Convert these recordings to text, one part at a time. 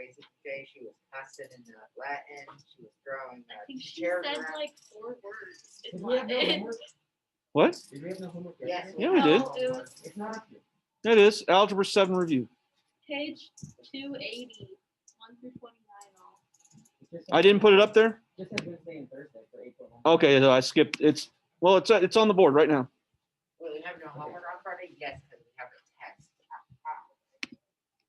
crazy today. She was cussing in Latin. She was throwing I think she chairs said around. like 4 words in Did we have no Latin. homework? What? Did we have no homework? Yes, Yeah, we did. No, it was It's not up here. That is Algebra 7 review. page 280, 1 through 29 all. It just I says- didn't put it up there. Just says Wednesday and Thursday for April. Okay, so I skipped. It's on the board right now. Well, we have no homework on Friday? Yes, because we have a test.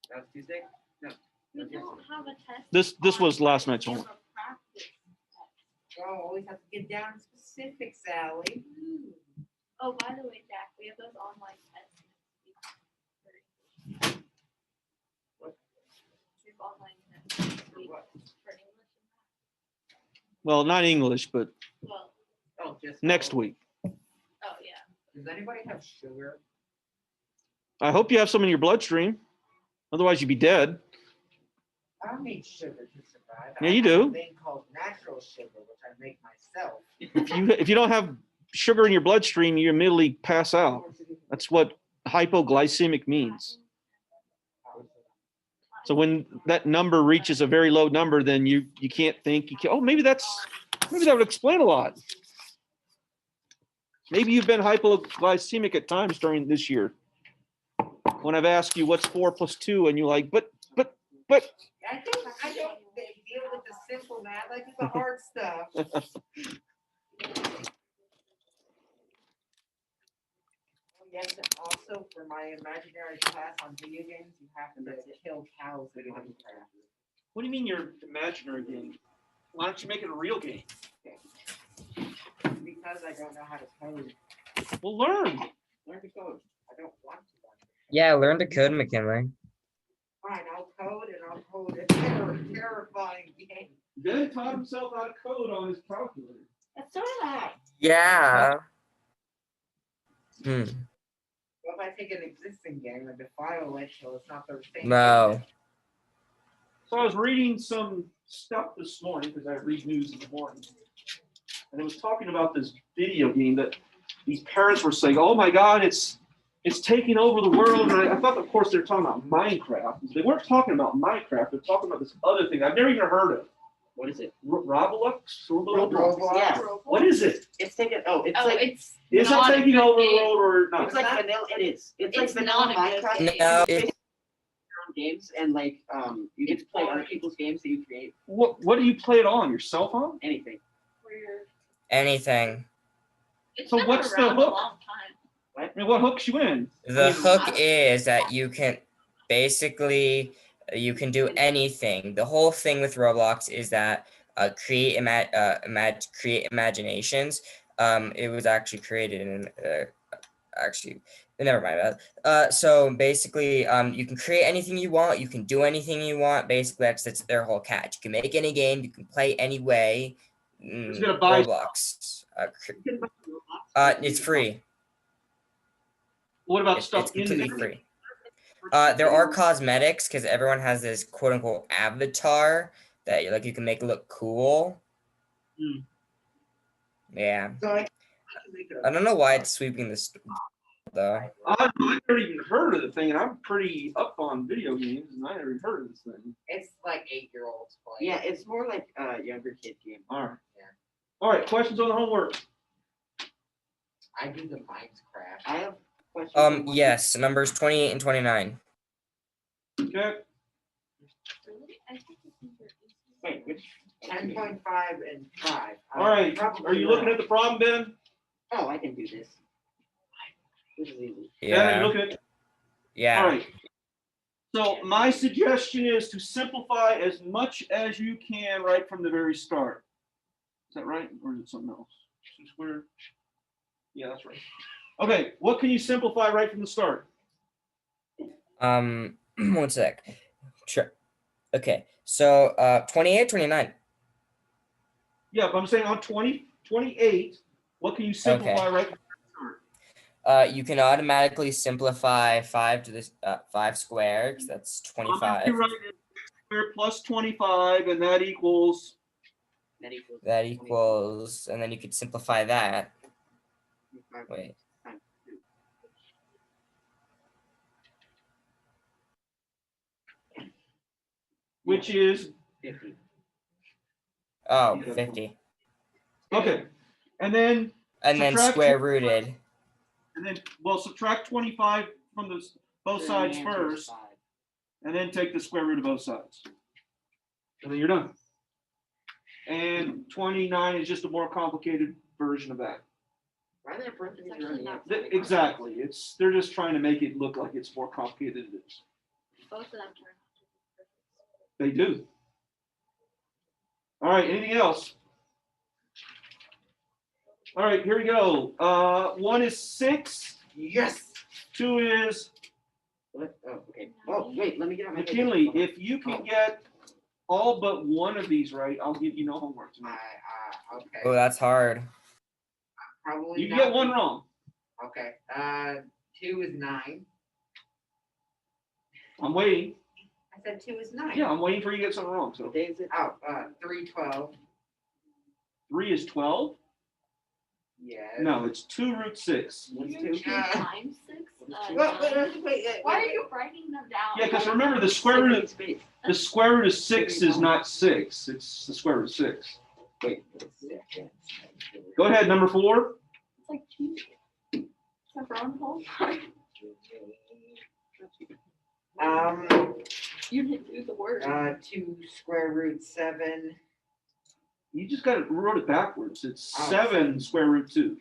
That was Tuesday? No. We don't have a test. This on was last Friday. night's We have homework. a practice test. Oh, always have to get down to specifics, Sally. Oh, by the way, Jack, we have those online tests next week. What? We have online tests next For week what? for English and math. Well, not English, but Well, Oh, just next week. oh yeah. Does anybody have sugar? I hope you have some in your bloodstream. Otherwise, you'd be dead. I don't need sugar to survive. Yeah, I you have do. a thing called natural sugar, which I make myself. If you don't have sugar in your bloodstream, you immediately pass out. That's what hypoglycemic means. So when that number reaches a very low number, then you can't think. Maybe that would explain a lot. Maybe you've been hypoglycemic at times during this year. When I've asked you what's 4 + 2, and you're like, but. I don't deal with the simple math. I do the hard stuff. Yes, and also for my imaginary class on video games, you have to kill cows in Minecraft. What do you mean your imaginary game? Why don't you make it a real game? Because I don't know how to code. Well, learn. Learn to code. I don't want to learn. Yeah, learn to code, McKinley. Fine, I'll code and I'll code a terrifying game. Ben taught himself how to code on his calculator. That's so that. Yeah. Well, if I take an existing game and defile it, so it's not the same. No. So I was reading some stuff this morning because I read news in the morning, and it was talking about this video game that these parents were saying, "Oh my God, it's taking over the world." And I thought, of course, they're talking about Minecraft. They weren't talking about Minecraft. They're talking about this other thing I've never even heard of. What is it? Roblox? Roblox. Yeah. What is it? It's taking, it's Oh, like, it's Is it not a taking good over the game. world or not? it's like vanilla, it is. It's like It's vanilla not a good Minecraft. game. No, You it- make your own games and like, you get to play other people's games that you create, What do you play it on? Your cell phone? anything. Weird. anything. It's So been what's the around a hook? long time. I mean, what hooks you in? The hook is that you can basically you can do anything. The whole thing with Roblox is that create imaginations. It was actually created in actually never mind that. So basically, you can create anything you want. You can do anything you want. Basically, that's their whole catch. You can make any game. You can play any way. gonna buy- Roblox. You can buy Roblox. It's free. What about It's stuff in completely the free. There are cosmetics because everyone has this quote unquote avatar that you can make look cool. Hmm. Yeah. So I can make it I don't know why it's sweeping this though. I've never even heard of the thing, and I'm pretty up on video games, and I never even heard of this thing. It's like 8-year-olds play. Yeah, it's more like a younger kid game. All right. Yeah. All right. Questions on the homework? I do the Minecraft. I have questions. on one- Yes, numbers 28 and 29. Okay. Really? I think it's either easy. Wait, which? 10.5 and 5. All right. Are you looking at the problem, Ben? Oh, I can do this. This is easy. Ben, are you Yeah. looking at? Yeah. All right. So my suggestion is to simplify as much as you can right from the very start. Is that right, or is it something else? Square. Yeah, that's right. Okay, what can you simplify right from the start? 1 sec. Sure. Okay. So 28, 29. Yeah, but I'm saying on 28, what can you simplify right from the start? You can automatically simplify 5 to this 5 squared. That's I'm 25. gonna write it square plus 25, and that equals. That equals, and then you could simplify that. 25. Wait. which is 50. Oh, 50. okay, and then Subtract square 25. Rooted. And then, well, subtract 25 from both sides Then the answer is first, 5. and then take the square root of both sides. And then you're done. And 29 is just a more complicated version of that. Why are there parentheses It's around actually the not answer? Exactly. They're just trying to make it look like it's more complicated than it is. Both of them turn out to be perfect. They do. All right, anything else? All right, here we go. 1 is 6, Yes. 2 is What? Oh, okay. Oh, wait, let me get out my McKinley. paper. If you can get all but one of these right, I'll give you no homework tonight. Okay. Oh, that's hard. Probably You can not. get one wrong. Okay. 2 is 9. I'm waiting. I said 2 is 9. Yeah, I'm waiting for you to get something wrong. So What day is it? Oh, 3, 12. 3 is 12. Yes. No, it's 2 root 6. What's You're 2? 2 times 6? Wait. Why are you writing them down? Yeah, because remember the square root of 6 is not 6. It's the square root of 6. Wait. Go ahead, number 4. It's like 2. Except for on the whole. You didn't do the word. 2 square root 7. You just wrote it backwards. It's Oh. 7 square root 2.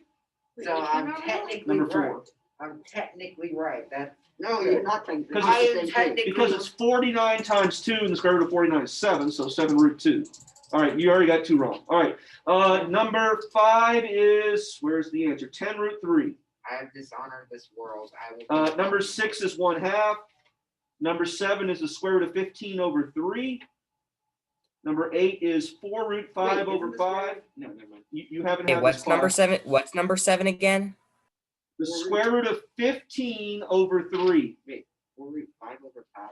So I'm technically Number right. 4. I'm technically right. No, you're not technically. Because I am technically. Because it's 49 times 2, and the square root of 49 is 7, so 7 root 2. All right, you already got 2 wrong. All right, number 5 is, where's the answer? 10 root 3. I have dishonored this world. I will. Number 6 is 1/2. Number 7 is the square root of 15 over 3. Number 8 is 4 root 5 Wait, over isn't the square 5. root- No, never mind. You haven't Hey, had what's this number class. 7? What's number 7 again? The square root of 15 over 3. 4 root 5 over 5.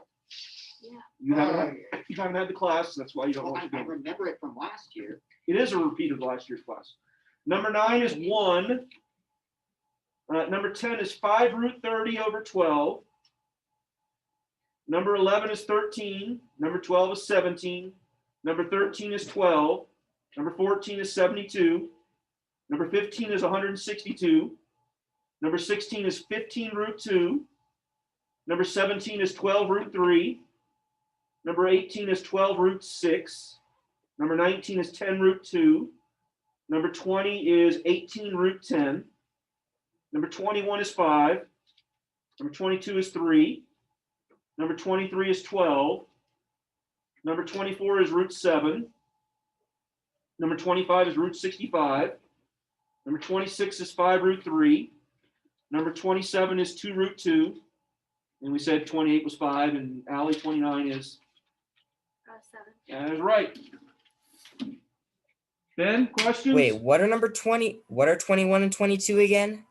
You haven't had the class, that's why you don't know Well, what you're I doing. remember it from last year. It is a repeat of last year's class. Number 9 is 1. Number 10 is 5 root 30 over 12. Number 11 is 13. Number 12 is 17. Number 13 is 12. Number 14 is 72. Number 15 is 162. Number 16 is 15 root 2. Number 17 is 12 root 3. Number 18 is 12 root 6. Number 19 is 10 root 2. Number 20 is 18 root 10. Number 21 is 5. Number 22 is 3. Number 23 is 12. Number 24 is root 7. Number 25 is root 65. Number 26 is 5 root 3. Number 27 is 2 root 2. And we said 28 was 5, and Allie 29 is, 7. that is right. Ben, questions? Wait, what are number 20? What are 21 and 22 again?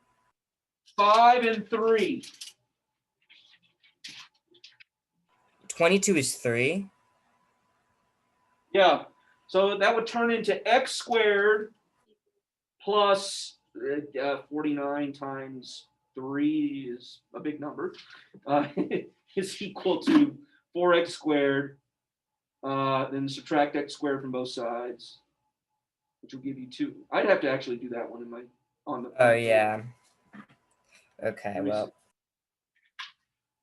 5 and 3. 22 is 3. Yeah, so that would turn into x squared plus 49 times 3 is a big number, is equal to 4x squared, then subtract x squared from both sides, which will give you 2. I'd have to actually do that one on the. Oh, yeah. Okay, Let me well, see.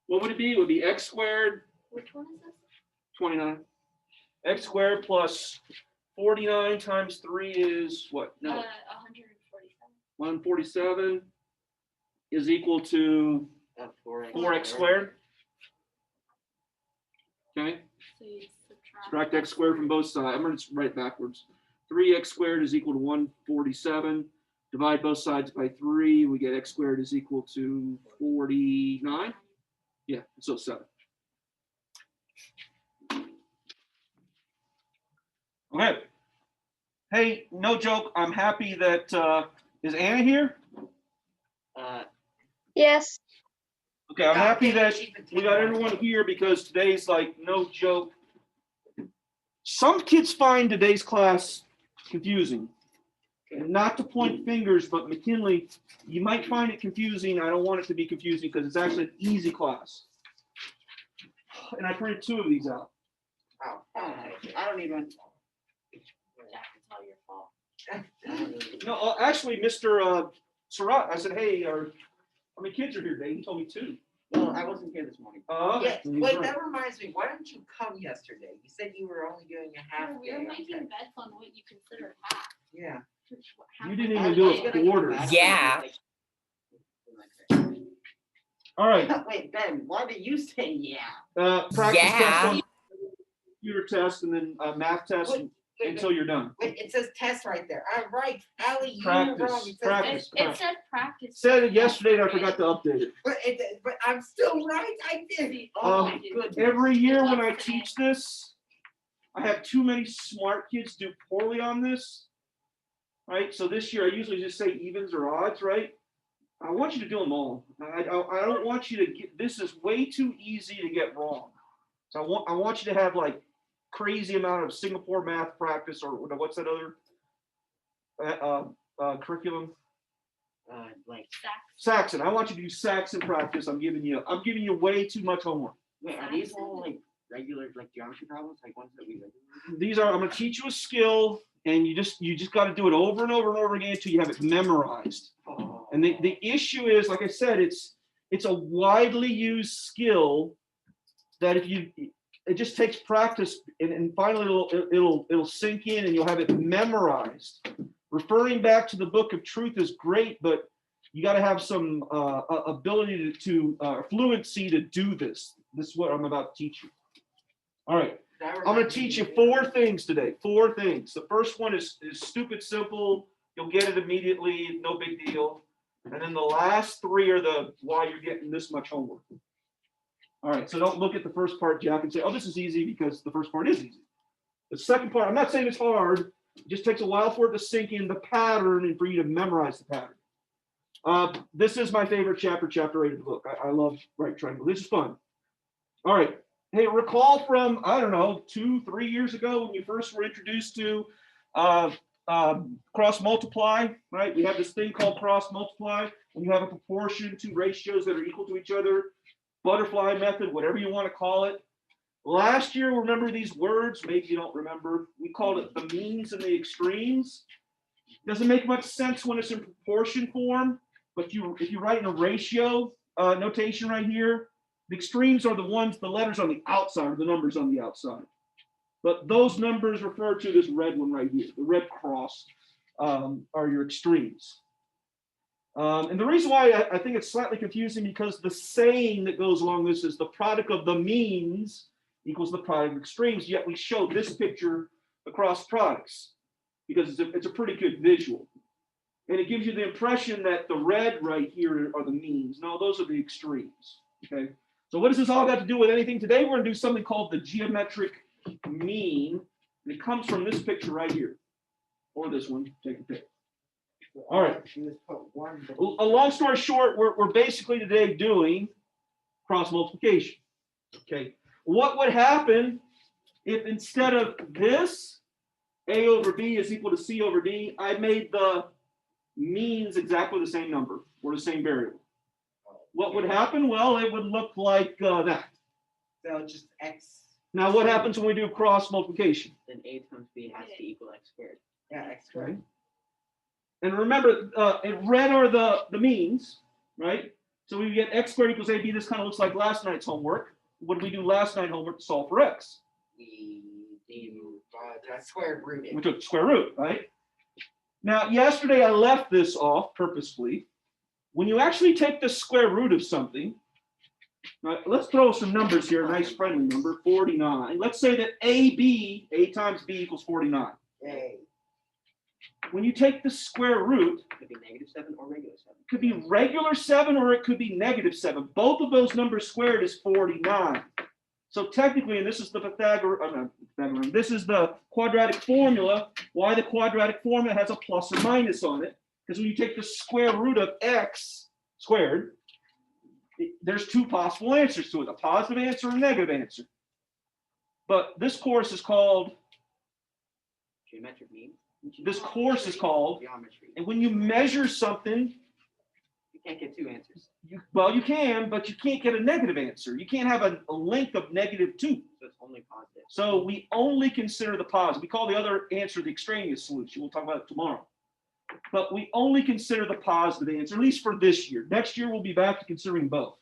What would it be? It would be x squared, Which one is this? 29. X squared plus 49 times 3 is what? No, 147. 147 is equal to 4x squared. Okay, So you subtract x squared from both sides. I'm going to write it backwards. 3x squared is equal to 147. Divide both sides by 3. We get x squared is equal to 49. Yeah, so 7. Okay. Hey, no joke. I'm happy that is Anna here? Yes. Okay, I'm happy that we got everyone here because today's like no joke. Some kids find today's class confusing. And not to point fingers, but McKinley, you might find it confusing. I don't want it to be confusing because it's actually an easy class. And I printed 2 of these out. Oh, okay. I don't even. Jack, it's all your fault. No, actually, Mr. Surratt, I said, hey, how many kids are here today? He told me 2. Well, I wasn't here this morning. Yeah, He's wait, right. that reminds me, why didn't you come yesterday? You said you were only doing a half No, we day. were making Okay. bets on what you consider half. Yeah. You didn't I even was do gonna a come quarter. back. Yeah. All right. Wait, Ben, why did you say yeah? Practice Yeah. test on computer test and then math test Wait, wait, until you're done. wait, it says test right there. I'm right, Allie, you were Practice, wrong. It says practice. It said practice. Said it yesterday and I forgot to update it. But I'm still right, I did. See, Oh my Um, goodness. Every year when I Loves today. teach this, I have too many smart kids do poorly on this. Right? So this year I usually just say evens or odds, right? I want you to do them all. I don't want you to get, this is way too easy to get wrong. So I want you to have like crazy amount of Singapore math practice or what's that other curriculum? Like, Saxon. I want you to do Saxon practice. I'm giving you way too much homework. wait, are these all like regular, like geometry problems, like ones that we regularly? I'm going to teach you a skill, and you just got to do it over and over and over again until you have it memorized. Oh. And the issue is, like I said, it's a widely used skill that it just takes practice, and finally it'll sink in, and you'll have it memorized. Referring back to the Book of Truth is great, but you got to have some ability to fluency to do this. This is what I'm about to teach you. All right. I'm going to teach you 4 things today. 4 things. The first one is stupid simple. You'll get it immediately. No big deal. And then the last 3 are the why you're getting this much homework. All right. So don't look at the first part, Jack, and say, oh, this is easy because the first part is easy. The second part, I'm not saying it's hard. It just takes a while for it to sink in the pattern and for you to memorize the pattern. This is my favorite chapter 8 of the book. I love right triangle. This is fun. All right. Hey, recall from, I don't know, 2-3 years ago when you first were introduced to cross multiply, right? We have this thing called cross multiply. When you have a proportion, 2 ratios that are equal to each other, butterfly method, whatever you want to call it. Last year, remember these words? Maybe you don't remember. We called it the means and the extremes. Doesn't make much sense when it's in proportion form, but if you write in a ratio notation right here, the extremes are the letters on the outside, or the numbers on the outside. But those numbers refer to this red one right here. The red cross are your extremes. And the reason why I think it's slightly confusing because the saying that goes along this is the product of the means equals the product of extremes, yet we show this picture across products because it's a pretty good visual. And it gives you the impression that the red right here are the means. No, those are the extremes, okay? So what does this all got to do with anything? Today we're going to do something called the geometric mean. And it comes from this picture right here. Or this one, take a pick. All right. A long story short, we're basically today doing cross multiplication. Okay. What would happen if instead of this, A over B is equal to C over D, I made the means exactly the same number or the same variable? What would happen? Well, it would look like that. So just X. Now, what happens when we do cross multiplication? Then A times B has to equal X squared. Yeah, X squared. And remember, in red are the means, right? So we get X squared equals AB. This kind of looks like last night's homework. What did we do last night homework to solve for X? We square root We it. took the square root, right? Now, yesterday I left this off purposefully. When you actually take the square root of something, right, let's throw some numbers here, a nice friendly number, 49. Let's say that A times B equals 49. A. When you take the square root, It could be -7 or -7. it could be regular 7 or it could be -7. Both of those numbers squared is 49. So technically, and this is the Pythagorean, this is the quadratic formula. Why the quadratic formula has a plus or minus on it? Because when you take the square root of X squared, there's 2 possible answers to it, a positive answer and a negative answer. But this course is called, Geometric mean. this course is called, Geometry. and when you measure something, Can't get two answers. Well, you can, but you can't get a negative answer. You can't have a length of -2. So it's only positive. So we only consider the positive. We call the other answer the extraneous solution. We'll talk about it tomorrow. But we only consider the positive answer, at least for this year. Next year, we'll be back to considering both.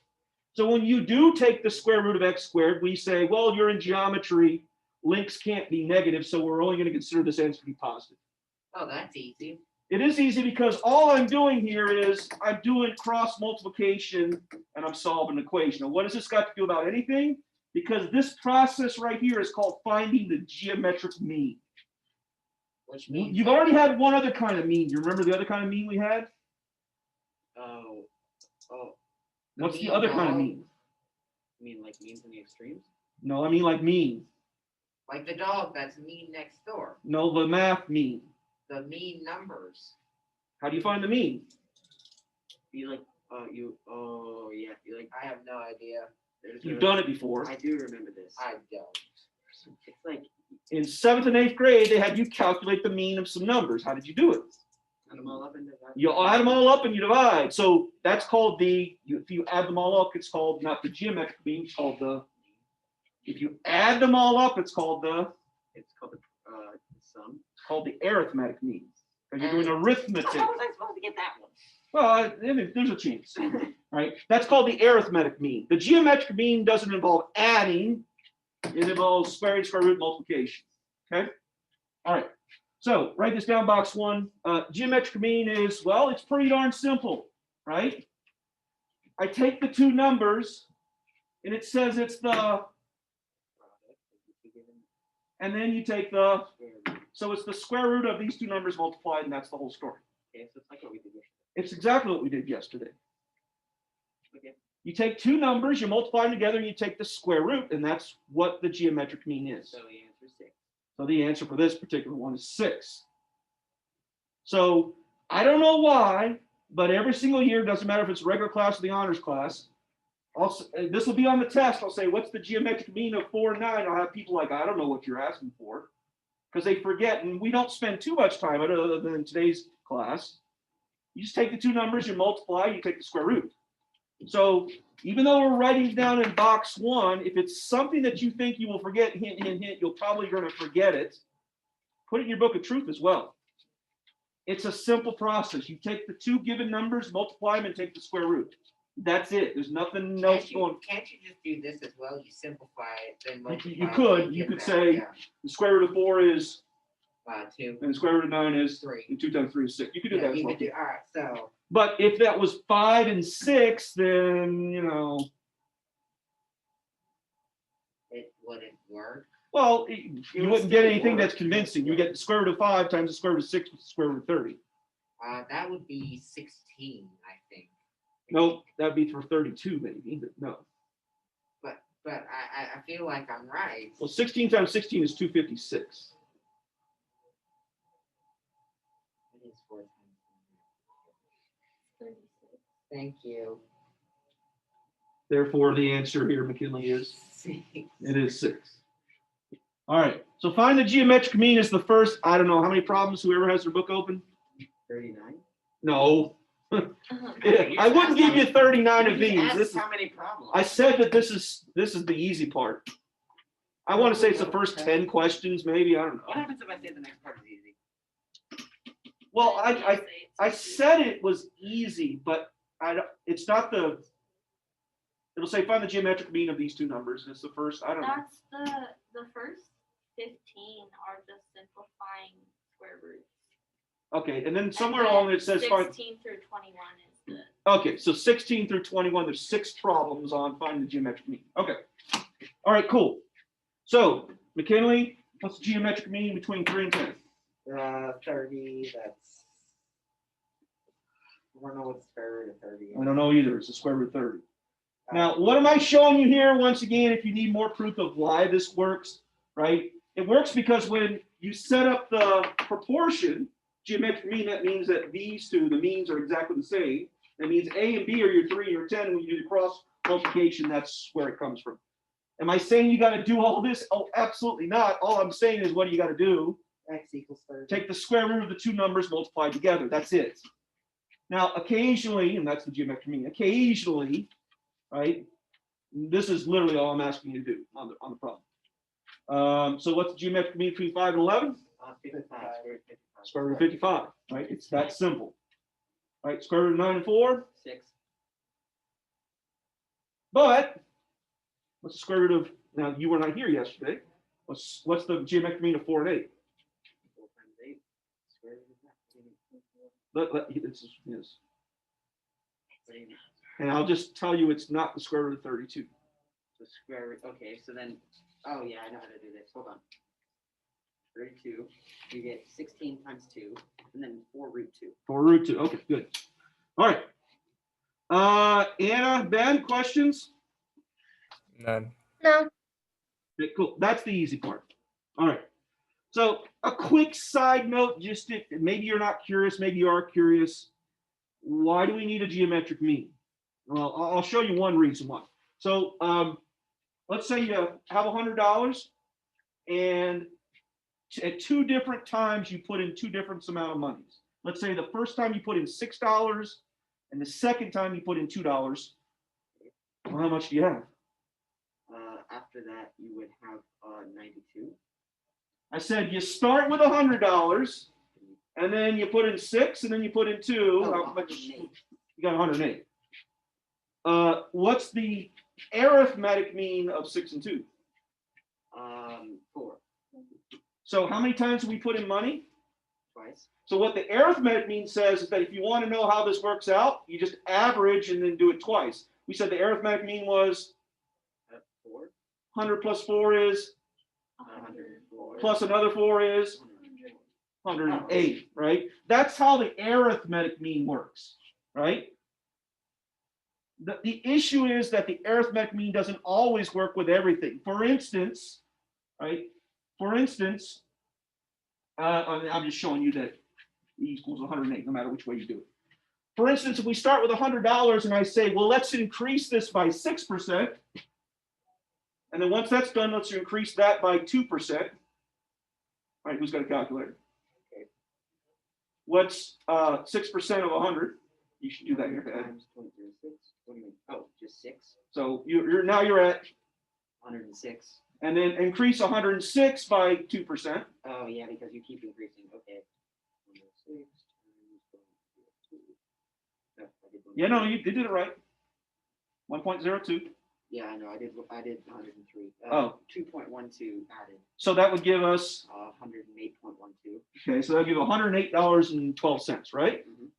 So when you do take the square root of x squared, we say, well, you're in geometry. Links can't be negative, so we're only going to consider this answer to be positive. Oh, that's easy. It is easy because all I'm doing here is I'm doing cross multiplication and I'm solving an equation. Now, what has this got to do about anything? Because this process right here is called finding the geometric mean. Which means You've already had one other kind of mean. You remember the other kind of mean we had? Oh. What's the mean other kind of dog. mean? I mean, like means in the extremes? No, I mean like mean. like the dog that's mean next door. No, the math mean. The mean numbers. How do you find the mean? You like, yeah, you like, I have no idea. You've done it before. I do remember this. I don't. It's like, In 7th and 8th grade, they had you calculate the mean of some numbers. How did you do it? add them all up and divide. You add them all up and you divide. So that's called if you add them all up, it's called not the geometric mean, it's called if you add them all up, it's called the Sum. arithmetic mean. Because you're doing arithmetic. How was I supposed to get that one? Well, I mean, there's a chance, right? That's called the arithmetic mean. The geometric mean doesn't involve adding. It involves square root multiplication, okay? All right, so write this down, box 1. Geometric mean is, well, it's pretty darn simple, right? I take the two numbers, and it says it's and then you take so it's the square root of these two numbers multiplied, and that's the whole story. Okay, so it's like what we did yesterday. It's exactly what we did yesterday. Okay. You take two numbers, you multiply them together, and you take the square root, and that's what the geometric mean is. So the answer is 6. So the answer for this particular one is 6. So I don't know why, but every single year, doesn't matter if it's regular class or the honors class, this will be on the test. I'll say, what's the geometric mean of 4 and 9? I'll have people like, I don't know what you're asking for, because they forget, and we don't spend too much time on it other than in today's class. You just take the two numbers, you multiply, you take the square root. So even though we're writing down in box 1, if it's something that you think you will forget, hint, hint, hint, you're probably going to forget it. Put it in your book of truth as well. It's a simple process. You take the two given numbers, multiply them, and take the square root. That's it. There's nothing else going. Can't you just do this as well? You simplify it, then multiply. You could. You could say the square root of 4 is 2. and the square root of 9 is 3. and 2 times 3 is 6. You could do Yeah, that as you well. could do. All right, so But if that was 5 and 6, then it wouldn't work. well, you wouldn't get anything that's convincing. You get the square root of 5 times the square root of 6 with the square root of 30. That would be 16, I think. Nope, that'd be for 32 maybe, but no. But I feel like I'm right. Well, 16 times 16 is 256. It is 4 times 36. 9. Thank you. Therefore, the answer here, McKinley, is 6. it is 6. All right, so find the geometric mean is the first, I don't know, how many problems, whoever has their book open? 39. No. I wouldn't give you 39 of these. Ask This is, how many problems? I said that this is the easy part. I want to say it's the first 10 questions, maybe. I don't What know. happens if I say the next part is easy? Well, I said it was easy, but it's not the. It'll say find the geometric mean of these two numbers. And it's the first. I don't know. That's the first 15 are just simplifying square roots. Okay, and then And somewhere then along it says 16 find. through 21 is the Okay, so 16 through 21, there's 6 problems on finding the geometric mean. Okay. All right, cool. So, McKinley, what's the geometric mean between 3 and 10? 30. That's. I don't know what the square root of 30 is. I don't know either. It's the square root of 30. Now, what am I showing you here? Once again, if you need more proof of why this works, right? It works because when you set up the proportion, geometric mean, that means that these two, the means are exactly the same. That means A and B are your 3 and your 10. And when you do the cross multiplication, that's where it comes from. Am I saying you got to do all this? Oh, absolutely not. All I'm saying is what do you got to do? X equals 30. Take the square root of the two numbers multiplied together. That's it. Now, occasionally, and that's the geometric mean, occasionally, right? This is literally all I'm asking you to do on the problem. So what's the geometric mean between 5 and 11? 55, square root 55. Square root of 55, right? It's that simple. Right, square root of 9 and 4. 6. But what's the square root of, now you were not here yesterday. What's the geometric mean of 4 and 8? 4 times 8. Square root of that. Yes. What do you mean? And I'll just tell you it's not the square root of 32. The square root, okay, so then, oh yeah, I know how to do this. Hold on. 32, you get 16 times 2, and then 4 root 2. 4 root 2. Okay, good. All right. Anna, Ben, questions? None. No. Okay, cool. That's the easy part. All right. So a quick side note, just if maybe you're not curious, maybe you are curious. Why do we need a geometric mean? Well, I'll show you one reason why. So let's say you have $100 and at 2 different times you put in 2 different amount of monies. Let's say the first time you put in $6 and the second time you put in $2. Well, how much do you have? After that, you would have 92. I said you start with $100 and then you put in 6 and then you put in 2. Oh, How much? 108. You got 108. What's the arithmetic mean of 6 and 2? 4. So how many times do we put in money? Twice. So what the arithmetic mean says is that if you want to know how this works out, you just average and then do it twice. We said the arithmetic mean was 4. 100 plus 4 is, 104. plus another 4 is 108, right? That's how the arithmetic mean works, right? The issue is that the arithmetic mean doesn't always work with everything. For instance, right? For instance, I'm just showing you that E equals 108, no matter which way you do it. For instance, if we start with $100 and I say, well, let's increase this by 6%. And then once that's done, let's increase that by 2%. All right, who's got a calculator? Okay. What's 6% of 100? You should do that in your head. Times 0.06. What do you mean? Oh, just 6. So you're now you're at, 106. and then increase 106 by 2%. Oh yeah, because you keep increasing. Okay. 106 times 0.02. No, I did Yeah, no, you did it right. 1.02. Yeah, I know. I did 103. Oh. 2.12 added. So that would give us, 108.12. okay, so that would give $108.12, right? Mhm.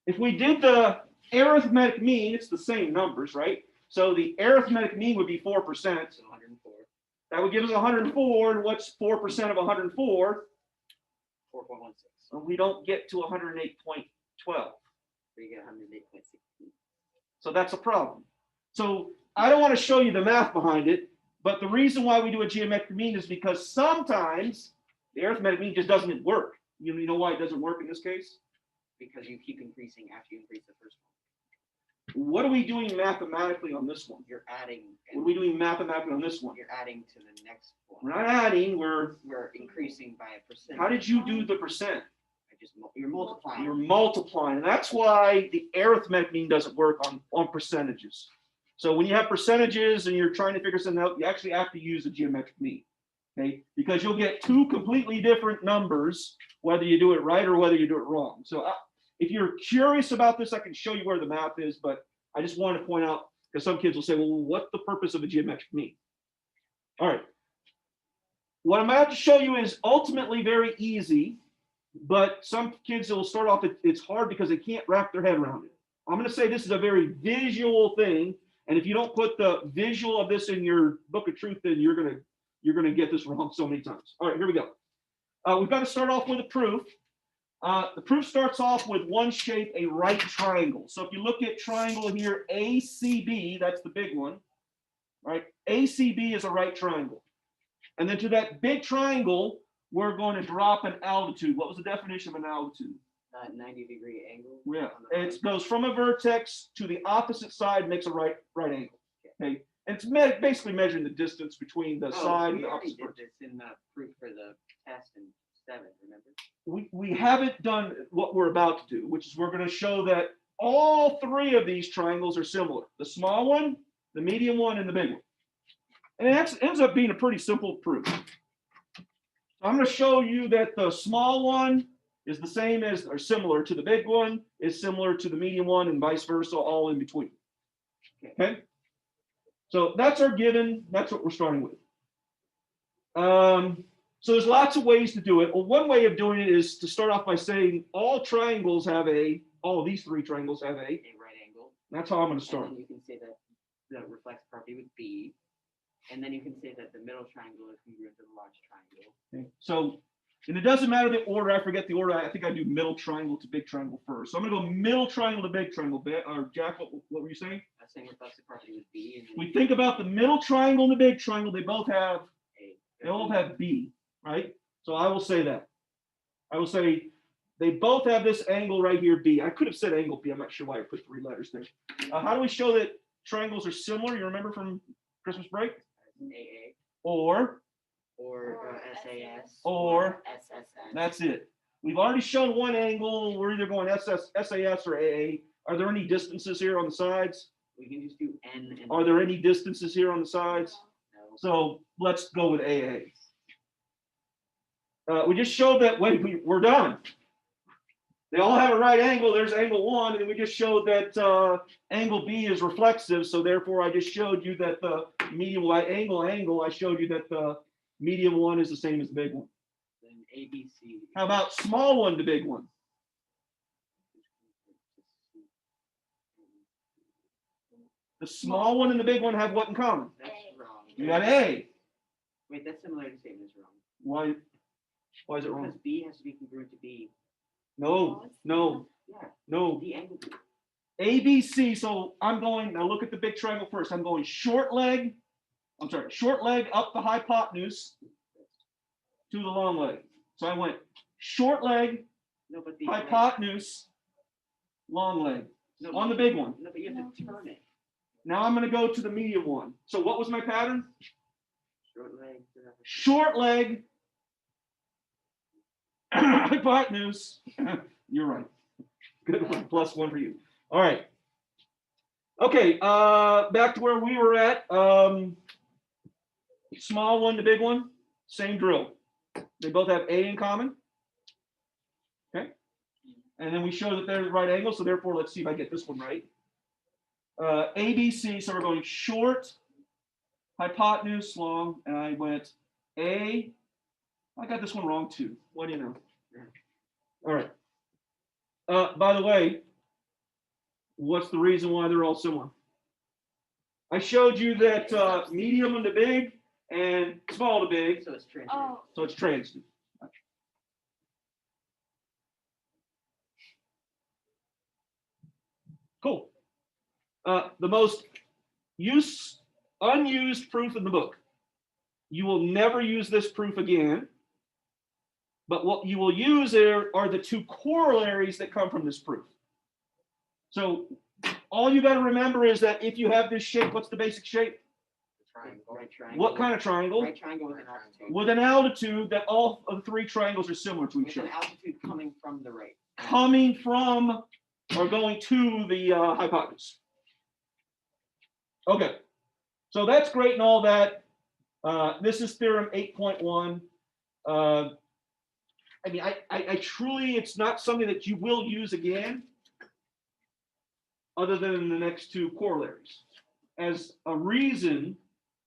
If we did the arithmetic mean, it's the same numbers, right? So the arithmetic mean would be 4%. So 104. That would give us 104. And what's 4% of 104? 4.16. Well, we don't get to 108.12. So you get 108.16. So that's a problem. So I don't want to show you the math behind it, but the reason why we do a geometric mean is because sometimes the arithmetic mean just doesn't work. You know why it doesn't work in this case? Because you keep increasing after you increase the first one. What are we doing mathematically on this one? You're adding. What are we doing mathematically on this one? You're adding to the next one. We're not adding, we're, increasing by a percent. how did you do the percent? You're multiplying. You're multiplying. And that's why the arithmetic mean doesn't work on percentages. So when you have percentages and you're trying to figure something out, you actually have to use a geometric mean. Okay, because you'll get 2 completely different numbers, whether you do it right or whether you do it wrong. So if you're curious about this, I can show you where the math is, but I just want to point out, because some kids will say, well, what's the purpose of a geometric mean? All right. What I'm about to show you is ultimately very easy, but some kids will start off, it's hard because they can't wrap their head around it. I'm going to say this is a very visual thing, and if you don't put the visual of this in your book of truth, then you're going to get this wrong so many times. All right, here we go. We've got to start off with a proof. The proof starts off with one shape, a right triangle. So if you look at triangle here, ACB, that's the big one, right? ACB is a right triangle. And then to that big triangle, we're going to drop an altitude. What was the definition of an altitude? 90-degree angle. Yeah, it goes from a vertex to the opposite side, makes a right angle. Okay, and it's basically measuring the distance between the side and we the already opposite did vertex. this in the proof for the test and 7, remember? We haven't done what we're about to do, which is we're going to show that all 3 of these triangles are similar. The small one, the medium one, and the big one. And it ends up being a pretty simple proof. So I'm going to show you that the small one is the same as, or similar to the big one, is similar to the medium one, and vice versa, all in between. Okay? So that's our given. That's what we're starting with. So there's lots of ways to do it. Well, one way of doing it is to start off by saying all triangles have all of these 3 triangles have A right angle. That's how I'm going to And start. then you can say that the reflex property with B. And then you can say that the middle triangle is congruent to the large triangle. Okay. So, and it doesn't matter the order. I forget the order. I think I do middle triangle to big triangle first. So I'm going to go middle triangle to big triangle. Or Jack, what were you saying? I was saying reflexive property with B. And then We think about the middle triangle and the big triangle. They both have A. They all have B, right? So I will say that. I will say they both have this angle right here, B. I could have said angle B. I'm not sure why I put 3 letters there. How do we show that triangles are similar? You remember from Christmas break? AA. Or SAS. Or SSS. that's it. We've already shown one angle. We're either going SAS or AA. Are there any distances here on the sides? We can just do N and Are there any distances here on the sides? No. So let's go with AA. We just showed that we're done. They all have a right angle. There's angle 1, and we just showed that angle B is reflexive. So therefore, I just showed you that the medium angle. I showed you that the medium one is the same as the big one. Then ABC. How about small one to big one? The small one and the big one have what in common? That's wrong. You got A. Wait, that's similar to same as wrong. Why is it wrong? Because B has to be congruent to B. No. Yeah. The angle B. ABC. So I'm going, now look at the big triangle first. I'm going short leg up the hypotenuse to the long leg. So I went short leg, No, but the hypotenuse, long leg no, on the big one. No, but you have to turn it. Now I'm going to go to the medium one. So what was my pattern? Short leg. Short leg, hypotenuse. You're right. Good one. +1 for you. All right. Okay. Back to where we were at. Small one to big one. Same drill. They both have A in common. Okay. And then we show that they're right angle. So therefore, let's see if I get this one right. ABC. So we're going short, hypotenuse, long, and I went A. I got this one wrong too. What do you know? All right. By the way, what's the reason why they're all similar? I showed you that medium to big and small to big, So it's transient. Oh, so it's transitive. Cool. The most unused proof in the book. You will never use this proof again. But what you will use are the 2 corollaries that come from this proof. So all you got to remember is that if you have this shape, what's the basic shape? Triangle. Right triangle. What kind of triangle? Right triangle with an altitude. With an altitude that all of the 3 triangles are similar to each With an other. altitude coming from the right. Coming from or going to the hypotenuse. Okay. So that's great and all that. This is theorem 8.1. I mean, I truly, it's not something that you will use again, other than in the next 2 corollaries, as a reason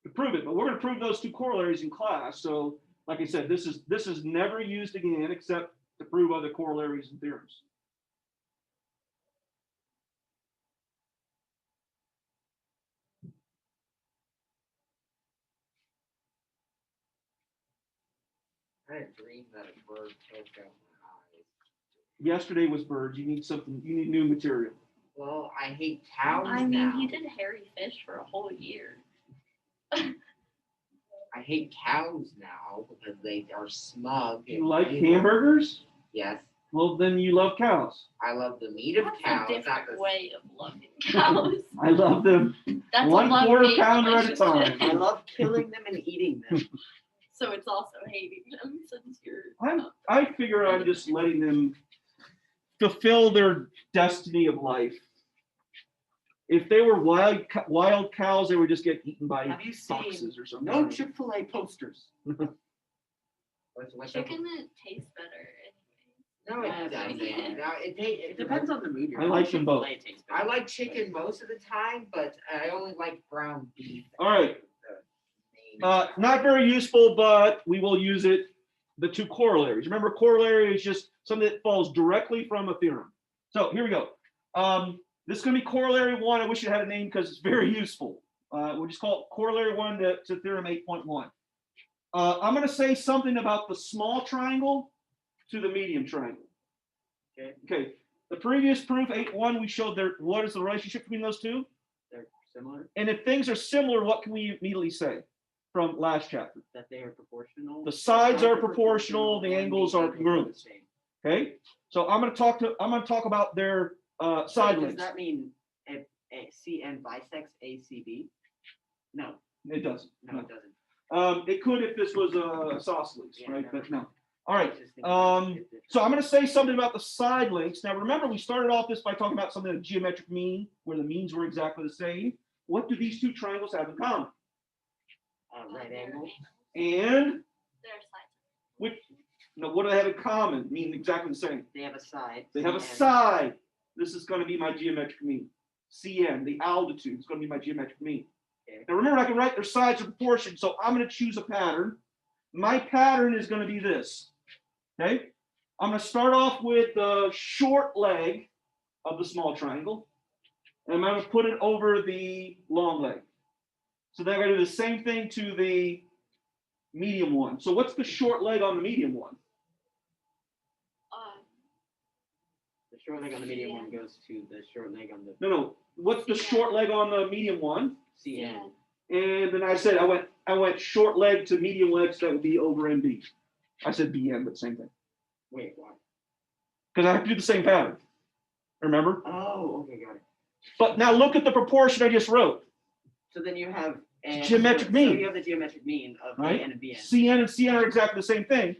to prove it. But we're going to prove those 2 corollaries in class. So, like I said, this is never used again except to prove other corollaries and theorems. I had a dream that a bird choked out my eyes. Yesterday was birds. You need something. You need new material. Well, I hate cows I mean, now. he did hairy fish for a whole year. I hate cows now because they are smug. You and like evil. hamburgers? Yes, Well, then you love cows. I love the meat of That's cows. a not different the- way of loving cows. I love them That's a 1/4 love-hate pounder at a relationship. time. I love killing them and eating them. so it's also hating them since you're. I figure I'm just letting them fulfill their destiny of life. If they were wild cows, they would just get eaten by Have you seen foxes or something. no Chick-fil-A posters? What's Chicken tastes better No, Yeah, it doesn't. yeah. No, It depends on the mood you're I in. like them both. Chick-fil-A tastes I better. like chicken most of the time, but I only like ground beef. All right. The main- Not very useful, but we will use it. The two corollaries. Remember, corollary is just something that falls directly from a theorem. So here we go. This is going to be corollary 1. I wish it had a name because it's very useful. We'll just call it corollary 1 to theorem 8.1. I'm going to say something about the small triangle to the medium triangle. Okay. The previous proof, 8.1, we showed what is the relationship between those two? They're similar, And if things are similar, what can we immediately say from last chapter? that they are proportional. The sides are Sides proportional, the and angles are the congruent. same. Okay, so I'm going to talk about their So side does lengths. that mean if CN bisects ACB? No, It doesn't. no, No. it doesn't. It could if this was isosceles, Yeah, right? no. But no. All right. I was just thinking it's different. So I'm going to say something about the side lengths. Now, remember, we started off this by talking about something like geometric mean, where the means were exactly the same. What do these two triangles have in common? Right angle. And Their sides. which? No, what do they have in common? Mean exactly the same. They have a side. They have a CN. side. This is going to be my geometric mean. Cn, the altitude, is going to be my geometric mean. Okay. Now remember, I can write their sides in proportion, so I'm going to choose a pattern. My pattern is going to be this. Okay? I'm going to start off with the short leg of the small triangle, and I'm going to put it over the long leg. So then I'm going to do the same thing to the medium one. So what's the short leg on the medium one? The short leg on the medium one goes to the short leg on the No. What's the short leg on the medium one? CN. And then I said I went short leg to medium leg, so that would be over NB. I said BN, but same thing. Wait, why? Because I have to do the same pattern. Remember? Oh, okay, got it. But now look at the proportion I just wrote. So then you have Geometric mean. So you have the geometric mean of Right. AN and BN. CN and CN are exactly the same thing.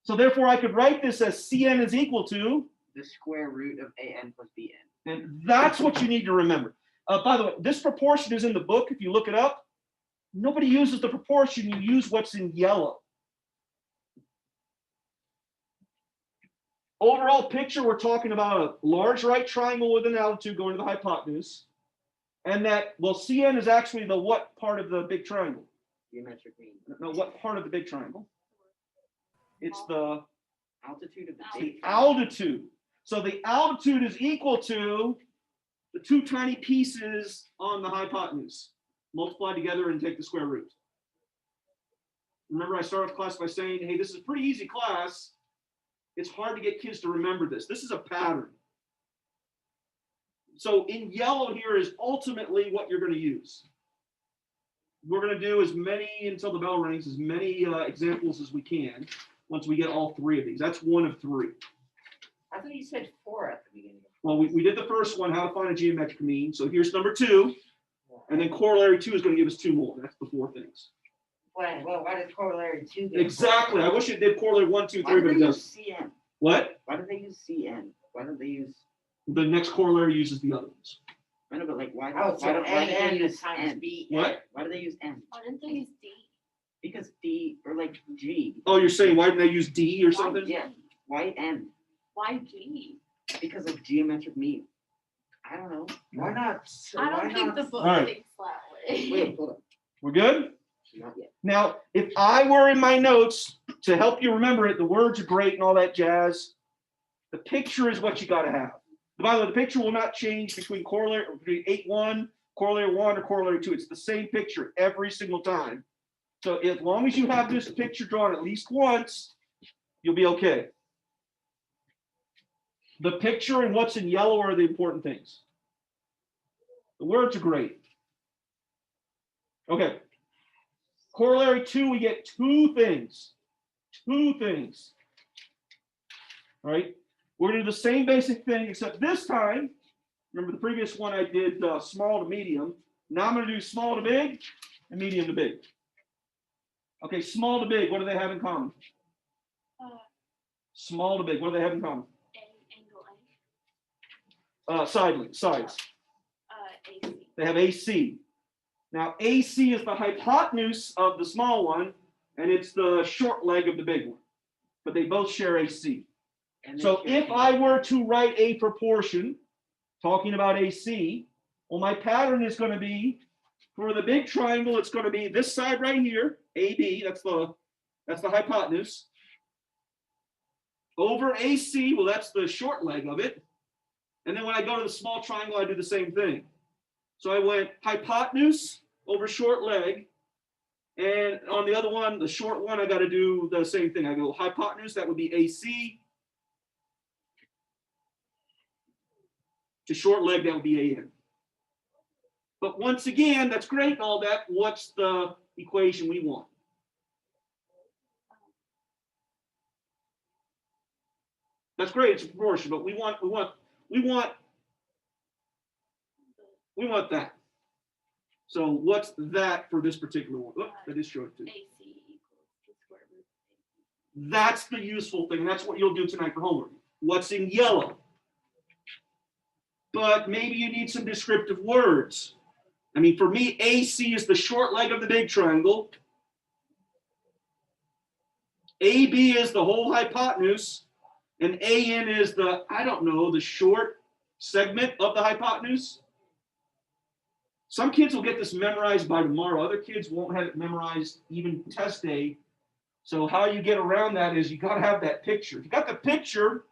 So therefore I could write this as CN is equal to, The square root of AN plus BN. and that's what you need to remember. By the way, this proportion is in the book. If you look it up, nobody uses the proportion. You use what's in yellow. Overall picture, we're talking about a large right triangle with an altitude going to the hypotenuse. And that, well, CN is actually the what part of the big triangle? Geometric mean. No, what part of the big triangle? It's the Altitude of the The big altitude. So the altitude is equal to the two tiny pieces on the hypotenuse. Multiply together and take the square root. Remember, I started class by saying, hey, this is a pretty easy class. It's hard to get kids to remember this. This is a pattern. So in yellow here is ultimately what you're going to use. We're going to do as many, until the bell rings, as many examples as we can once we get all three of these. That's one of three. I thought you said 4 at the beginning. Well, we did the first one, how to find a geometric mean. So here's number 2. And then corollary 2 is going to give us 2 more. That's the 4 things. Well, why does corollary 2 get Exactly. I wish it did corollary 1, 2, Why 3, do but they it use doesn't. CN? What? Why do they use CN? Why don't they use? The next corollary uses the other ones. I know, but like why? Oh, why so don't why do they NN use times N? B. What? Why do they use N? Why didn't they use D? Because D or like G. Oh, you're saying why didn't they use D or something? Yeah. Why N? Why G? Because of geometric mean. I don't know. Why not? I why don't think not- the book Alright. thinks that way. Wait, hold on. We're good? Not yet. Now, if I were in my notes to help you remember it, the words are great and all that jazz. The picture is what you got to have. By the way, the picture will not change between corollary 8.1, corollary 1, or corollary 2. It's the same picture every single time. So as long as you have this picture drawn at least once, you'll be okay. The picture and what's in yellow are the important things. The words are great. Okay. Corollary 2, we get 2 things. 2 things. All right. We're going to do the same basic thing, except this time, remember the previous one I did small to medium. Now I'm going to do small to big and medium to big. Okay, small to big, what do they have in common? Small to big, what do they have in common? Angle Sides. AC. They have AC. Now, AC is the hypotenuse of the small one, and it's the short leg of the big one. But they both share AC. And they So share if I were to write a proportion, talking about AC, well, my pattern is going to be, for the big triangle, it's going to be this side right here, AB, that's the hypotenuse. Over AC, well, that's the short leg of it. And then when I go to the small triangle, I do the same thing. So I went hypotenuse over short leg. And on the other one, the short one, I got to do the same thing. I go hypotenuse, that would be AC. To short leg, that would be AN. But once again, that's great and all that. What's the equation we want? That's great, it's a proportion, but we want that. So what's that for this particular one? Look, I just showed it to you. AC equals the square root of AC. That's the useful thing. That's what you'll do tonight for homework. What's in yellow? But maybe you need some descriptive words. I mean, for me, AC is the short leg of the big triangle. AB is the whole hypotenuse. And AN is the, I don't know, the short segment of the hypotenuse. Some kids will get this memorized by tomorrow. Other kids won't have it memorized even test day. So how you get around that is you got to have that picture. If you got the picture,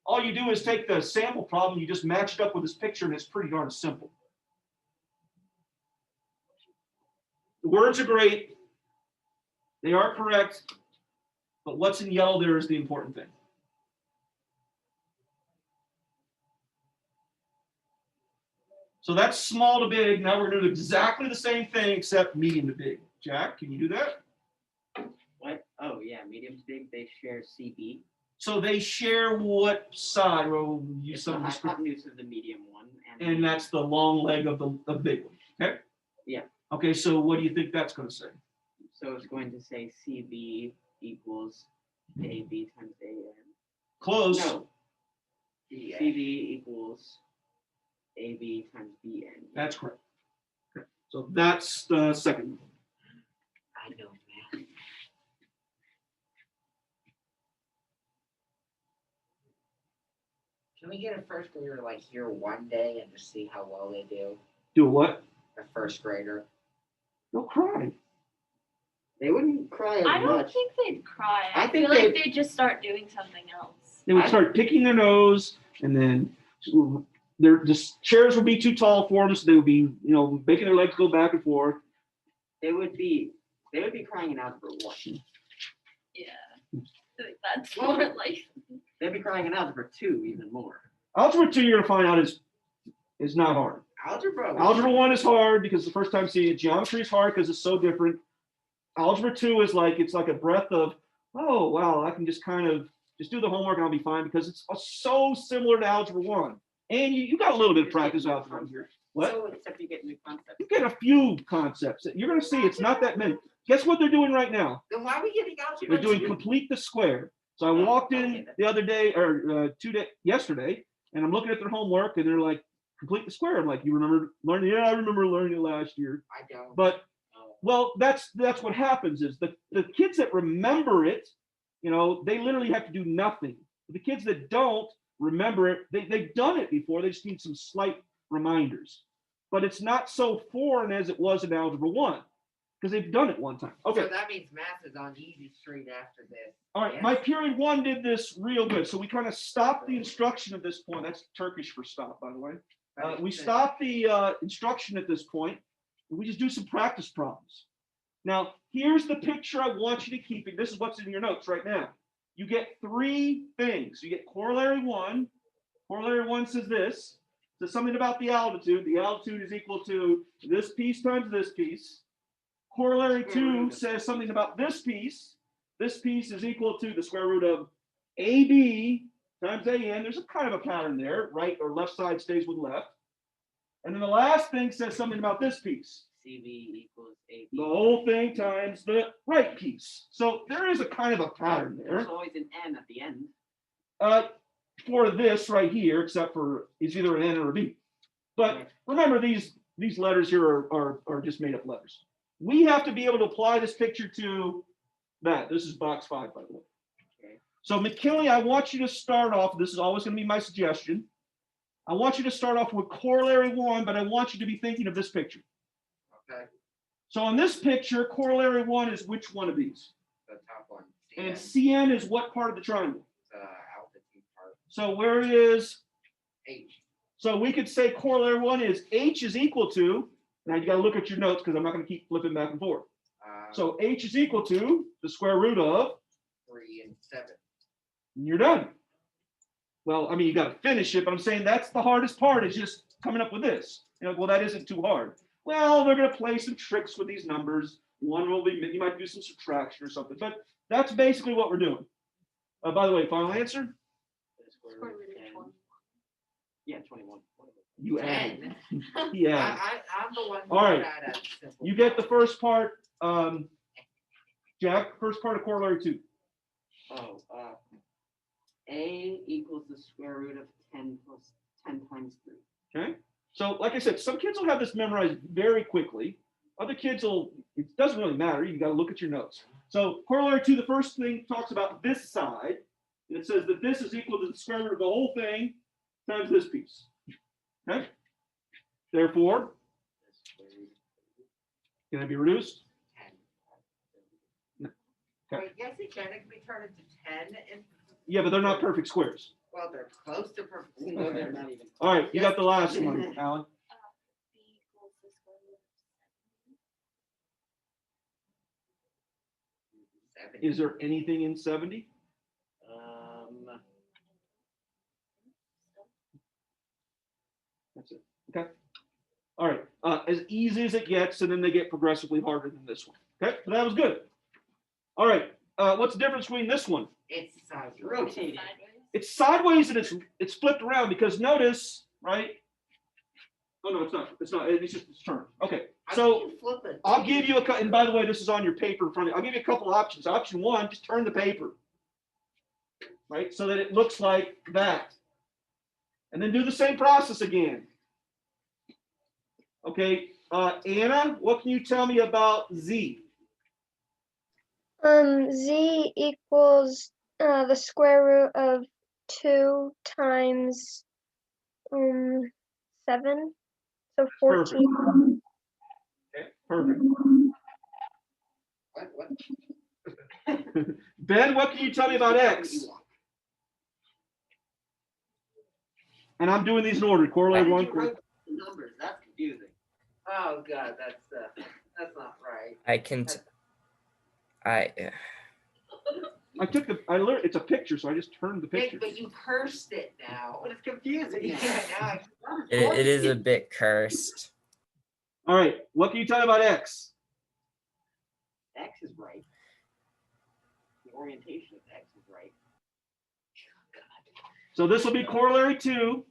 all you do is take the sample problem, you just match it up with this picture, and it's pretty darn simple. The words are great. They are correct. But what's in yellow there is the important thing. So that's small to big. Now we're going to do exactly the same thing except medium to big. Jack, can you do that? What? Oh, yeah, medium to big, they share CB. So they share what side? Well, use It's the some hypotenuse of the medium one. and that's the long leg of the big one. Okay? Yeah. Okay, so what do you think that's going to say? So it's going to say CB equals AB times AN. Close. No. CB equals AB times BN. That's correct. Okay. So that's the second one. I know math. Can we get a first grader like here one day and just see how well they do? Do what? A first grader. Don't cry. They wouldn't cry as I don't much. think they'd cry. I I think feel like they'd just start doing something else. They would start picking their nose, and then the chairs would be too tall for them, so they would be, making their legs go back and forth. They would be crying in algebra 1. Yeah. I think that's more like. They'd be crying in algebra 2 even more. Algebra 2, you're going to find out is not hard. Algebra. Algebra 1 is hard because the first time seeing it. Geometry is hard because it's so different. Algebra 2 is like, it's like a breath of, oh, wow, I can just kind of just do the homework and I'll be fine because it's so similar to Algebra 1. And you got a little bit of practice Algebra 1 here. What? So except you get new concepts. You get a few concepts. You're going to see it's not that many. Guess what they're doing right now? Then why are we getting algebra? They're doing complete the square. So I walked in the other day, or yesterday, and I'm looking at their homework, and they're like, complete the square. I'm like, you remember learning? Yeah, I remember learning it last year. I don't. But, well, that's what happens is the kids that remember it, they literally have to do nothing. The kids that don't remember it, they've done it before. They just need some slight reminders. But it's not so foreign as it was in Algebra 1. Because they've done it one time. Okay. So that means math is on easy street after this. All right. Yes. My period 1 did this real good. So we kind of stopped the instruction at this point. That's Turkish for stop, by the way. We stopped the instruction at this point. And we just do some practice problems. Now, here's the picture I want you to keep. This is what's in your notes right now. You get 3 things. You get corollary 1. Corollary 1 says this. It says something about the altitude. The altitude is equal to this piece times this piece. Corollary 2 says something about this piece. This piece is equal to the square root of AB times AN. There's a kind of a pattern there. Right or left side stays with left. And then the last thing says something about this piece. CV equals AB. The whole thing times the right piece. So there is a kind of a pattern there. There's always an N at the end. For this right here, except for it's either an N or a B. But remember, these letters here are just made up letters. We have to be able to apply this picture to that. This is box 5, by the way. Okay. So McKinley, I want you to start off. This is always going to be my suggestion. I want you to start off with corollary 1, but I want you to be thinking of this picture. Okay, So in this picture, corollary 1 is which one of these? the top one. And CN, CN is what part of the triangle? the altitude part. So where is, H. so we could say corollary 1 is H is equal to, now you got to look at your notes because I'm not going to keep flipping back and forth. So H is equal to the square root of, 3 and 7. and you're done. Well, I mean, you got to finish it, but I'm saying that's the hardest part is just coming up with this. You know, well, that isn't too hard. Well, they're going to play some tricks with these numbers. One will be, you might do some subtraction or something, but that's basically what we're doing. By the way, final answer? The square root of 10. Yeah, 21. You add. 10. Yeah. I'm the one. All right. Got a simple You get the problem. first part, Jack, first part of corollary 2. Oh, A equals the square root of 10 plus 10 times 3. Okay. So like I said, some kids will have this memorized very quickly. Other kids will, it doesn't really matter. You got to look at your notes. So corollary 2, the first thing talks about this side. And it says that this is equal to the square root of the whole thing times this piece. Okay. Therefore, can it be reduced? 10. Okay. Wait, yes, it can. It can be turned into 10 and, Yeah, but they're not perfect squares. well, they're close to perfect. No, they're not even. All right, you got the last one, Alan. B equals the square root of 7. Is there anything in 70? That's it. Okay. All right. As easy as it gets, and then they get progressively harder than this one. Okay, so that was good. All right. What's the difference between this one? It's size. Rotated. sideways. It's sideways and it's flipped around because notice, right? Oh no, it's not. It's not. It's just it's turned. Okay. So Flip it. I'll give you a. And by the way, this is on your paper in front of you. I'll give you a couple options. Option 1, just turn the paper, right, so that it looks like that, and then do the same process again. Okay, Anna, what can you tell me about Z? Z equals the square root of 2 times 7, so 14. Okay, perfect. What? Ben, what can you tell me about X? And I'm doing these in order. Why Corollary did 1. you write the numbers? That's confusing. Oh, God, that's not right. I can. I I took the. I learned it's a picture, so I just turned the picture. But you cursed it now. But it's confusing. Yeah, now it is a bit cursed. All right, what can you tell me about X? X is right. The orientation of X is right. So this will be corollary 2.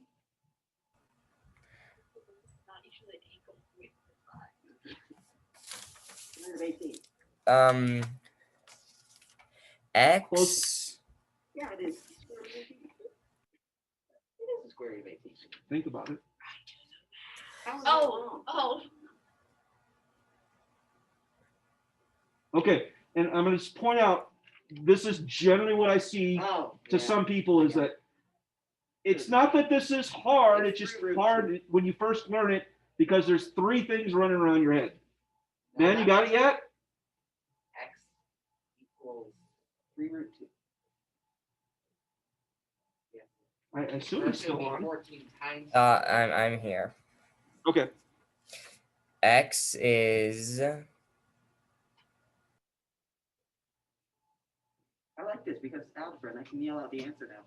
Not usually an equal to 5. 18. X. Yeah, it is. It is the square root of 18. Think about it. How is that Oh, wrong? oh. Okay, and I'm going to point out this is generally what I see Oh, to yeah. some people is that it's not that this is hard, it's just Root hard when you first learn it because there's 3 things running around your head. Ben, you got it yet? X equals 3 root 2. I assume it's still on. 14 times. I'm here. Okay. X is I like this because it's algebra and I can yell out the answer now.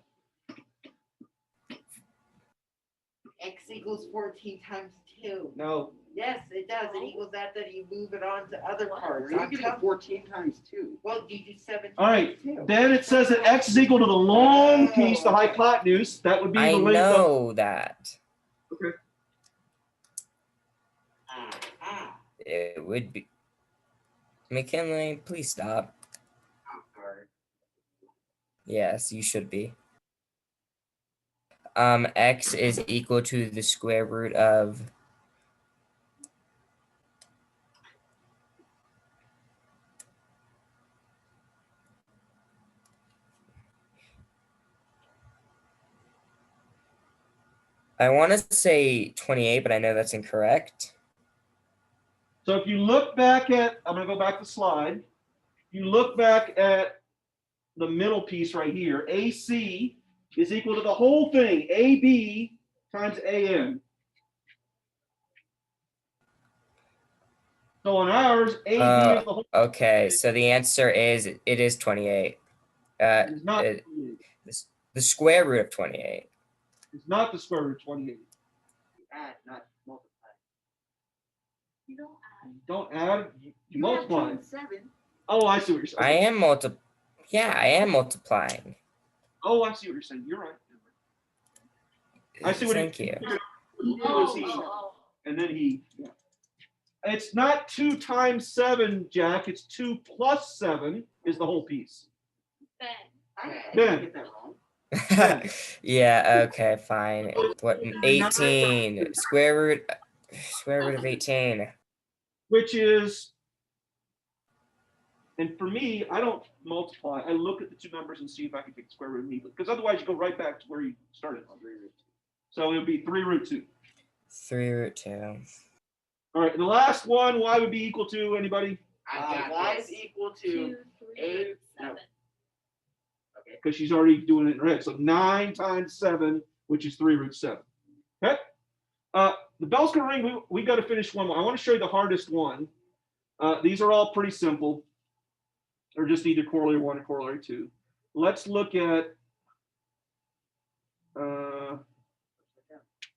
X equals 14 times 2. No. Yes, it does. It equals that, then you move it on to other parts. You're On getting top- 14 times 2. Well, you do 17 All right. times 2. Then it says that X is equal to the long piece, the hypotenuse. That would be I the length of. know that. Ah. It would be. McKinley, please stop. I'm sorry. Yes, you should be. X is equal to the square root of I want to say 28, but I know that's incorrect. So if you look back at, I'm gonna go back to the slide. You look back at the middle piece right here. AC is equal to the whole thing, AB times AN. So on ours, AB is the whole. Okay, so the answer is it is 28. It's not. The square root of 28. It's not the square root of 28. Add, not multiply. You don't add. Don't add. You multiply. have 7. Oh, I see what you're saying. I am Yeah, I am multiplying. Oh, I see what you're saying. You're right. I see what Thank you. And then he. Yeah. It's not 2 times 7, Jack. It's 2 plus 7 is the whole piece. Ben. I Ben. didn't get that wrong. Yeah, okay, fine. What 18? Square root of 18. Which is, and for me, I don't multiply. I look at the two numbers and see if I can take the square root immediately. Because otherwise you go right back to where you started. So it would be 3 root 2. 3 root 2. All right, and the last one, y would be equal to anybody? I got Y this. is equal 2, to 3, eight, 7. Because she's already doing it in her head. So 9 times 7, which is 3 root 7. Okay? The bell's gonna ring. We got to finish one more. I want to show you the hardest one. These are all pretty simple. They're just either corollary 1 or corollary 2. Let's look at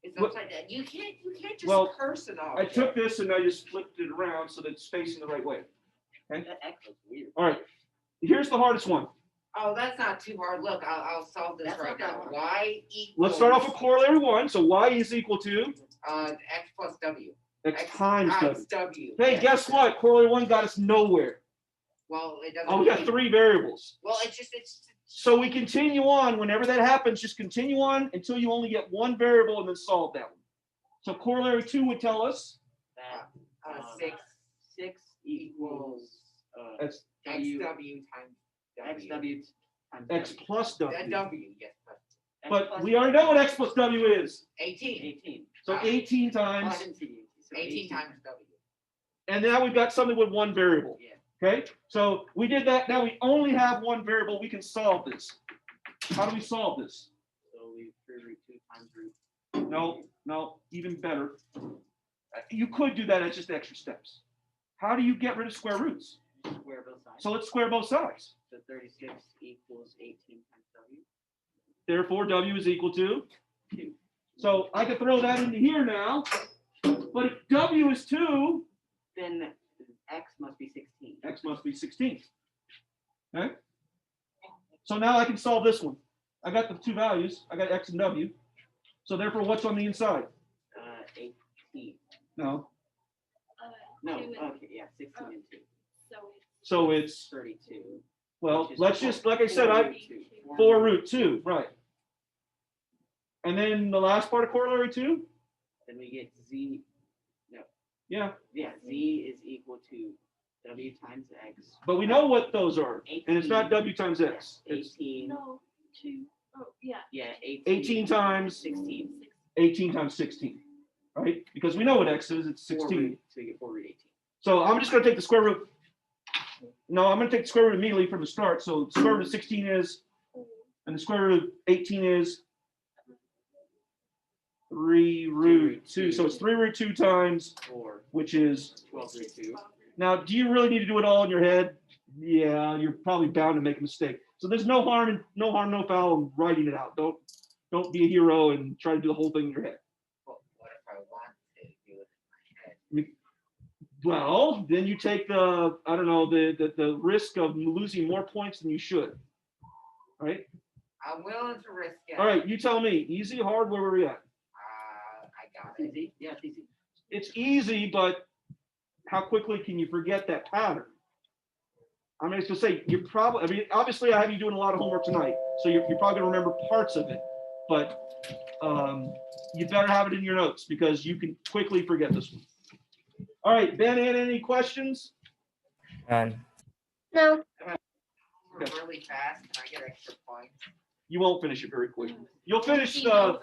It's upside down. You can't just Well, curse it off. I took this and I just flipped it around so that it's facing the right way. That X looks weird. All right. Here's the hardest one. Oh, that's not too hard. Look, I'll solve this That's right not that now. hard. Y equals. Let's start off with corollary 1. So y is equal to X plus W. x times w. W. Hey, Yes. guess what? Corollary 1 got us nowhere. Well, it doesn't. Oh, we got 3 variables. Well, it's. So we continue on. Whenever that happens, just continue on until you only get one variable and then solve that one. So corollary 2 would tell us That 6 6 equals that's W XW times W. XW times x W. plus w. W, yes. X But plus we already know what x plus w is. 18. 18. So 18 Oh, I times, didn't see you. So 18 times W. and now we've got something with one variable. Yeah. Okay, so we did that. Now we only have one variable. We can solve this. How do we solve this? So we 3 root 2 times root. No, even better. You could do that as just extra steps. How do you get rid of square roots? Square both sides. So let's square both sides. So 36 equals 18 times W. Therefore, w is equal to 2. So I could throw that into here now. But if w is 2, Then X must be 16. x must be 16. Okay? So now I can solve this one. I got the two values. I got x and w. So therefore, what's on the inside? 18. No. No, 2 and- okay, yeah, 16 and 2. So it's, 32. well, which is let's just, like I said, 4 root 2, right. And then the last part of corollary 2? Then we get Z. Yeah, Yeah, Z is equal to W times X. but we know what those are. And it's not 18. w times x. It's 18. No, 2. Oh, yeah. Yeah, 18 times 16. 18 times 16, right? Because we know what x is, it's 4 16. root, so you get 4 root 18. So I'm just going to take the square root. No, I'm going to take the square root immediately from the start. So the square root of 16 is, and the square root of 18 is 3 root 2. So it's 3 root 2 times, 4, which is, 12 root 2. now, do you really need to do it all in your head? Yeah, you're probably bound to make a mistake. So there's no harm, no foul in writing it out. Don't be a hero and try to do the whole thing in your head. What if I want to do it in my head? Well, then you take the, I don't know, the risk of losing more points than you should. Right? I'm willing to risk it. All right, you tell me, easy, hard, where were we at? I got It's it. easy. Yeah, it's easy. It's easy, but how quickly can you forget that pattern? I mean, it's to say you're probably. I mean, obviously, I have you doing a lot of homework tonight, so you're probably gonna remember parts of it, but you better have it in your notes because you can quickly forget this one. All right, Ben, Anna, any questions? And No. Homework really fast, can I get extra points? You won't finish it very quickly. You'll finish the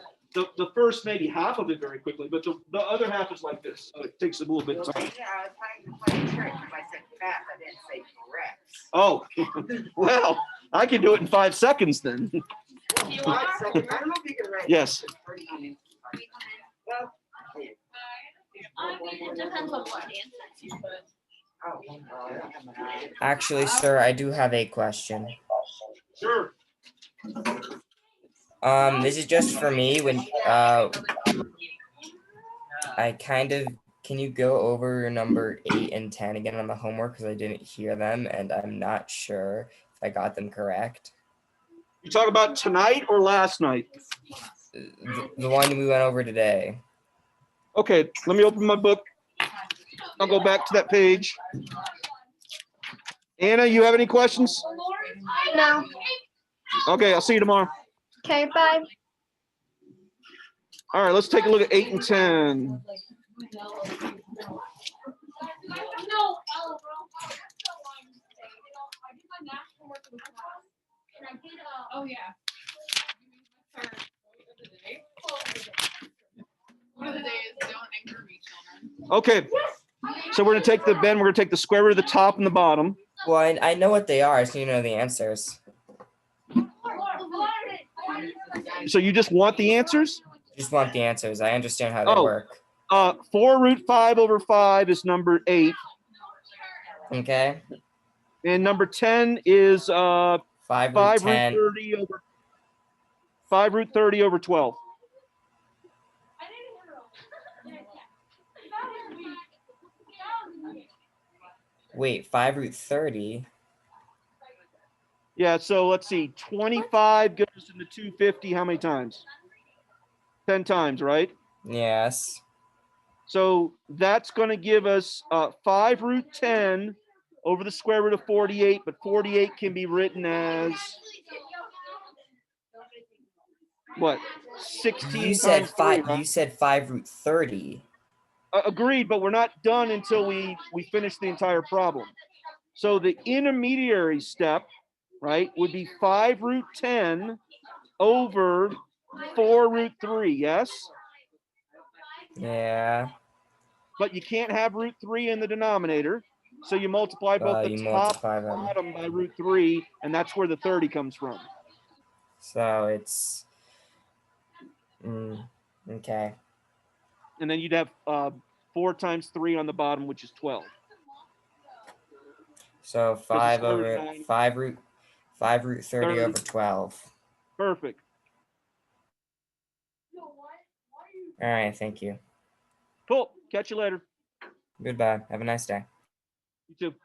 first maybe half of it very quickly, but the other half is like this. So it takes a little bit of time. Yeah, I was trying to play a trick, because I said fast, I didn't say correct. Oh, well, I can do it in 5 seconds then. You Well, are? I don't know if you can write. Yes. Well, I mean, it depends on what answers you put. oh, yeah. actually, sir, I do have a question. Sure. This is just for me when I kind of, can you go over number 8 and 10 again on the homework because I didn't hear them and I'm not sure if I got them correct. You talk about tonight or last night? The one we went over today. Okay, let me open my book. I'll go back to that page. Anna, you have any questions? No. Okay, I'll see you tomorrow. Okay, bye. All right, let's take a look at 8 and 10. Oh, yeah. One of the days, don't anger me, children. Okay, so we're gonna take we're gonna take the square root of the top and the bottom. Well, I know what they are, so you know the answers. So you just want the answers? Just want the answers. I understand how they Oh. work. 4 root 5 over 5 is number 8. Okay. And number 10 is 5 root 5 10. root 30 over 5 root 30 over 12. Wait, 5 root 30. Yeah, so let's see. 25 goes into 250 how many times? 10 times, right? Yes. So that's going to give us 5 root 10 over the square root of 48, but 48 can be written as what? 16 You said times 3, 5. right? You said 5 root 30. Agreed, but we're not done until we finish the entire problem. So the intermediary step, right, would be 5 root 10 over 4 root 3, yes? Yeah. But you can't have root 3 in the denominator. So you multiply both the You top multiply and them. bottom by root 3, and that's where the 30 comes from. So it's okay. And then you'd have 4 times 3 on the bottom, which is 12. So 5 square root over of 9. 5 root 30 30. over 12. Perfect. All right, thank you. Cool. Catch you later. Goodbye. Have a nice day. You too.